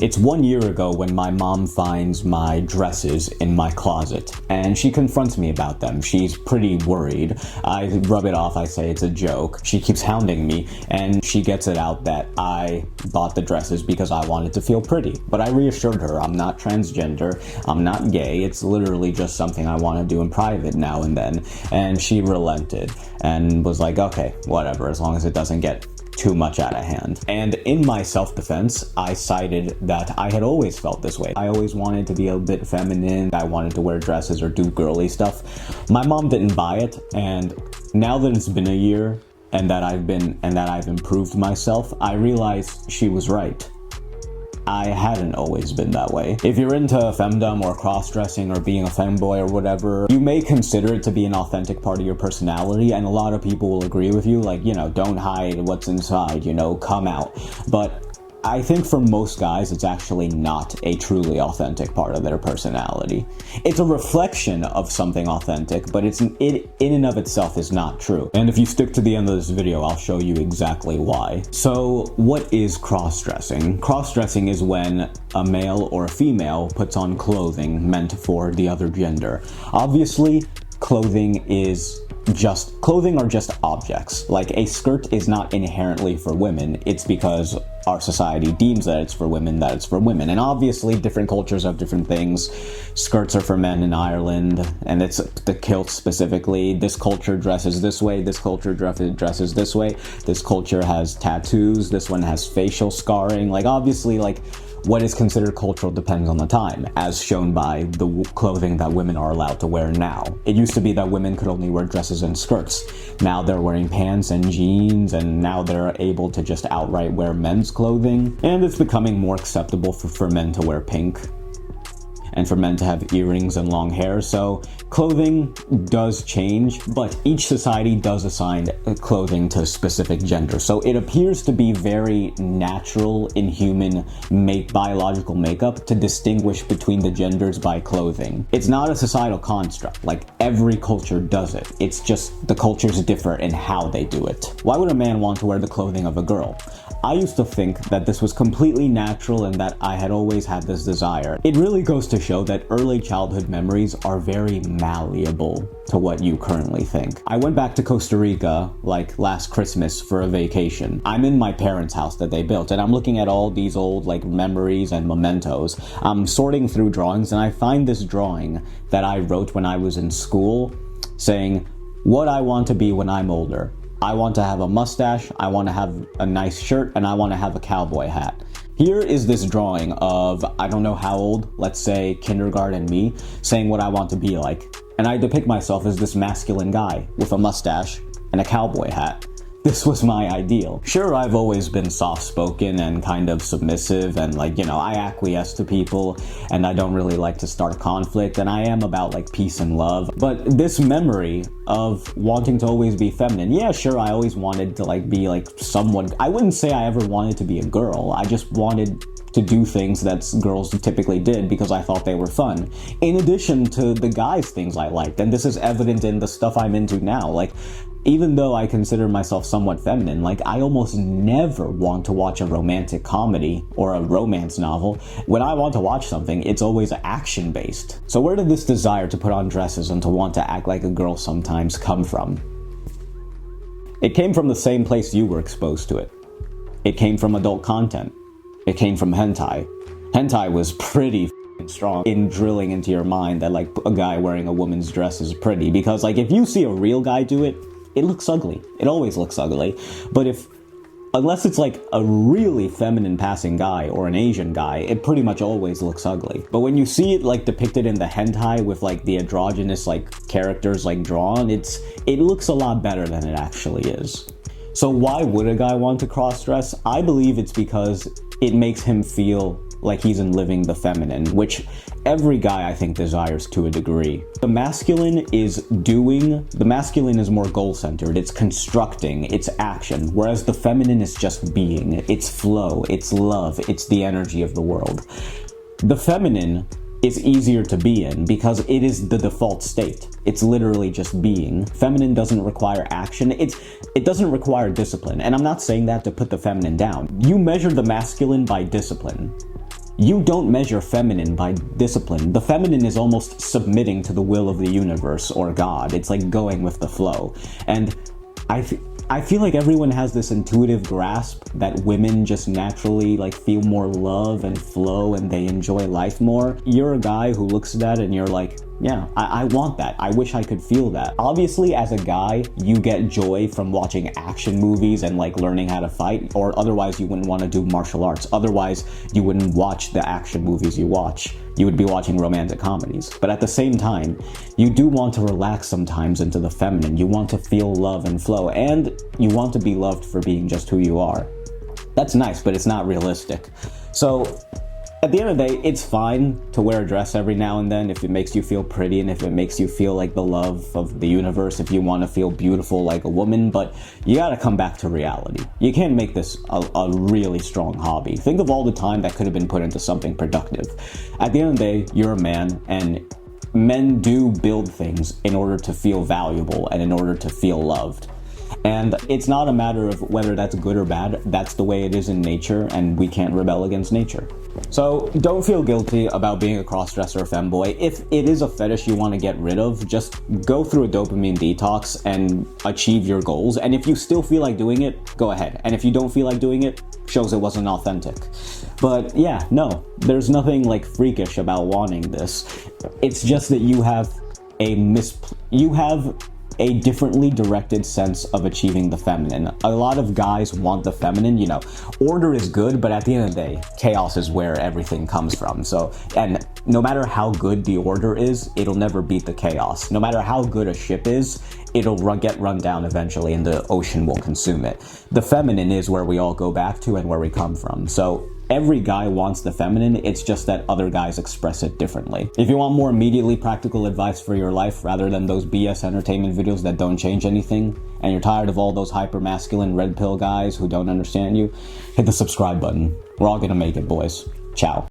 It's 1 year ago when my mom finds my dresses in my closet, and she confronts me about them. She's pretty worried. I rub it off, I say it's a joke. She keeps hounding me, and she gets it out that I bought the dresses because I wanted to feel pretty. But I reassured her I'm not transgender, I'm not gay, it's literally just something I want to do in private now and then. And she relented and was like, okay, whatever, as long as it doesn't get too much out of hand. And in my self-defense, I cited that I had always felt this way. I always wanted to be a bit feminine. I wanted to wear dresses or do girly stuff. My mom didn't buy it, and now that it's been a year and that I've improved myself, I realize she was right. I hadn't always been that way. If you're into femdom or cross-dressing or being a femboy or whatever, you may consider it to be an authentic part of your personality, and a lot of people will agree with you, like, you know, don't hide what's inside, you know, come out. But I think for most guys, it's actually not a truly authentic part of their personality. It's a reflection of something authentic, but it in and of itself is not true. And if you stick to the end of this video, I'll show you exactly why. So what is cross-dressing? Cross-dressing is when a male or a female puts on clothing meant for the other gender. Obviously, clothing are just objects. Like, a skirt is not inherently for women. It's because our society deems that it's for women, And obviously, different cultures have different things. Skirts are for men in Ireland, and it's the kilt specifically. This culture dresses this way, this culture dresses this way. This culture has tattoos, this one has facial scarring. Like, obviously, like, what is considered cultural depends on the time, as shown by the clothing that women are allowed to wear now. It used to be that women could only wear dresses and skirts. Now they're wearing pants and jeans, and now they're able to just outright wear men's clothing. And it's becoming more acceptable for men to wear pink, and for men to have earrings and long hair. So clothing does change, but each society does assign clothing to a specific gender. So it appears to be very natural in human biological makeup to distinguish between the genders by clothing. It's not a societal construct. Like, every culture does it. It's just the cultures differ in how they do it. Why would a man want to wear the clothing of a girl? I used to think that this was completely natural and that I had always had this desire. It really goes to show that early childhood memories are very malleable to what you currently think. I went back to Costa Rica like last Christmas for a vacation. I'm in my parents' house that they built, and I'm looking at all these old like memories and mementos. I'm sorting through drawings, and I find this drawing that I wrote when I was in school saying what I want to be when I'm older. I want to have a mustache, I want to have a nice shirt, and I want to have a cowboy hat. Here is this drawing of, I don't know how old, let's say kindergarten me, saying what I want to be like. And I depict myself as this masculine guy with a mustache and a cowboy hat. This was my ideal. Sure, I've always been soft-spoken and kind of submissive, and like, you know, I acquiesce to people, and I don't really like to start conflict, and I am about like peace and love. But this memory of wanting to always be feminine, yeah, sure, I always wanted to like be like someone. I wouldn't say I ever wanted to be a girl. I just wanted to do things that girls typically did because I thought they were fun. In addition to the guys' things I liked, and this is evident in the stuff I'm into now. Like, even though I consider myself somewhat feminine, like, I almost never want to watch a romantic comedy or a romance novel. When I want to watch something, it's always action-based. So where did this desire to put on dresses and to want to act like a girl sometimes come from? It came from the same place you were exposed to it. It came from adult content. It came from hentai. Hentai was pretty strong in drilling into your mind that like a guy wearing a woman's dress is pretty, because like if you see a real guy do it, it looks ugly. It always looks ugly. But unless it's like a really feminine passing guy or an Asian guy, it pretty much always looks ugly. But when you see it like depicted in the hentai with like the androgynous like characters like drawn, it looks a lot better than it actually is. So why would a guy want to cross-dress? I believe it's because it makes him feel like he's living the feminine, which every guy I think desires to a degree. The masculine is more goal-centered, it's constructing, it's action, whereas the feminine is just being, it's flow, it's love, it's the energy of the world. The feminine is easier to be in because it is the default state. It's literally just being. Feminine doesn't require action. It doesn't require discipline. And I'm not saying that to put the feminine down. You measure the masculine by discipline. you don't measure feminine by discipline. The feminine is almost submitting to the will of the universe or God. It's like going with the flow. And I feel like everyone has this intuitive grasp that women just naturally like feel more love and flow and they enjoy life more. You're a guy who looks at that and you're like, yeah, I want that. I wish I could feel that. Obviously, as a guy, you get joy from watching action movies and like learning how to fight, or otherwise you wouldn't want to do martial arts. Otherwise, you wouldn't watch the action movies you watch. You would be watching romantic comedies. But at the same time, you do want to relax sometimes into the feminine. You want to feel love and flow, and you want to be loved for being just who you are. That's nice, but it's not realistic. So, at the end of the day, it's fine to wear a dress every now and then if it makes you feel pretty and if it makes you feel like the love of the universe, if you want to feel beautiful like a woman, but you gotta come back to reality. You can't make this a really strong hobby. Think of all the time that could have been put into something productive. At the end of the day, you're a man, and men do build things in order to feel valuable and in order to feel loved. And it's not a matter of whether that's good or bad. That's the way it is in nature, and we can't rebel against nature. So don't feel guilty about being a crossdresser or femboy. If it is a fetish you want to get rid of, just go through a dopamine detox and achieve your goals. And if you still feel like doing it, go ahead. And if you don't feel like doing it, shows it wasn't authentic. But yeah, no, there's nothing like freakish about wanting this. It's just that you have a differently directed sense of achieving the feminine. A lot of guys want the feminine, you know, order is good, but at the end of the day, chaos is where everything comes from. So, and no matter how good the order is, it'll never beat the chaos. No matter how good a ship is, it'll get run down eventually and the ocean will consume it. The feminine is where we all go back to and where we come from. So every guy wants the feminine, it's just that other guys express it differently. If you want more immediately practical advice for your life rather than those BS entertainment videos that don't change anything, and you're tired of all those hyper-masculine red pill guys who don't understand you, hit the subscribe button. We're all gonna make it, boys. Ciao.